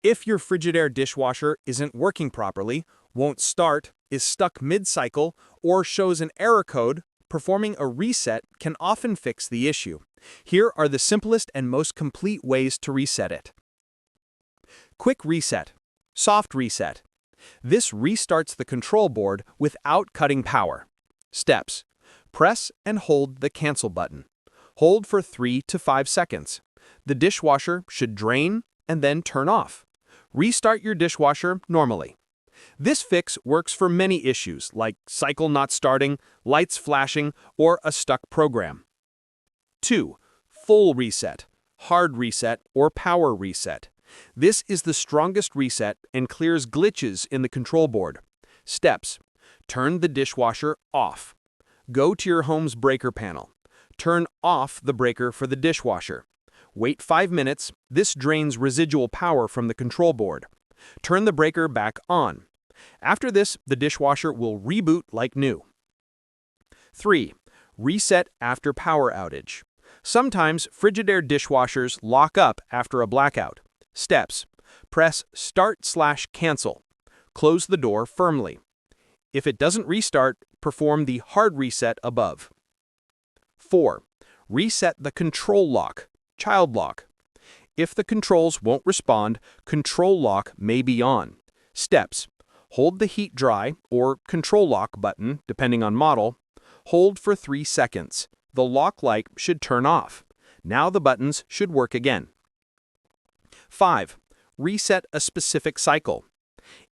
If your Frigidaire dishwasher isn't working properly, won't start, is stuck mid-cycle, or shows an error code, performing a reset can often fix the issue. Here are the simplest and most complete ways to reset it. Quick reset. Soft reset. This restarts the control board without cutting power. Steps. Press and hold the cancel button. Hold for 3 to 5 seconds. The dishwasher should drain and then turn off. Restart your dishwasher normally. This fix works for many issues like cycle not starting, lights flashing, or a stuck program. 2. Full reset, hard reset, or power reset. This is the strongest reset and clears glitches in the control board. Steps. Turn the dishwasher off. Go to your home's breaker panel. Turn off the breaker for the dishwasher. Wait 5 minutes. This drains residual power from the control board. Turn the breaker back on. After this, the dishwasher will reboot like new. 3. Reset after power outage. Sometimes Frigidaire dishwashers lock up after a blackout. Steps. Press Start/Cancel. Close the door firmly. If it doesn't restart, perform the hard reset above. 4. Reset the control lock, child lock. If the controls won't respond, control lock may be on. Steps. Hold the heat dry or control lock button, depending on model. Hold for 3 seconds. The lock light should turn off. Now the buttons should work again. 5. Reset a specific cycle.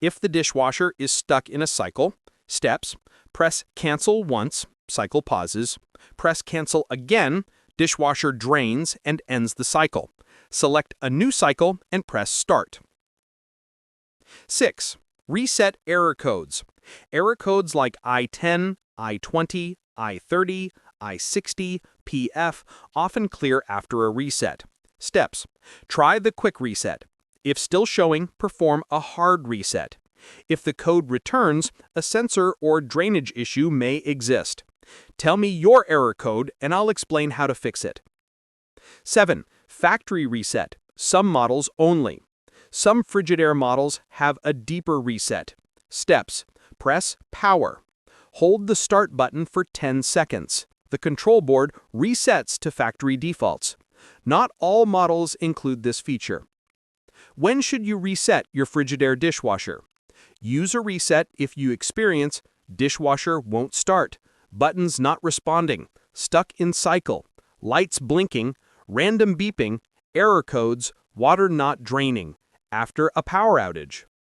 If the dishwasher is stuck in a cycle, steps. Press Cancel once, cycle pauses. Press Cancel again, dishwasher drains and ends the cycle. Select a new cycle and press Start. 6. Reset error codes. Error codes like I-10, I-20, I-30, I-60, PF often clear after a reset. Steps. Try the quick reset. If still showing, perform a hard reset. If the code returns, a sensor or drainage issue may exist. Tell me your error code and I'll explain how to fix it. 7. Factory reset. Some models only. Some Frigidaire models have a deeper reset. Steps. Press Power. Hold the Start button for 10 seconds. The control board resets to factory defaults. Not all models include this feature. When should you reset your Frigidaire dishwasher? Use a reset if you experience dishwasher won't start, buttons not responding, stuck in cycle, lights blinking, random beeping, error codes, water not draining, after a power outage.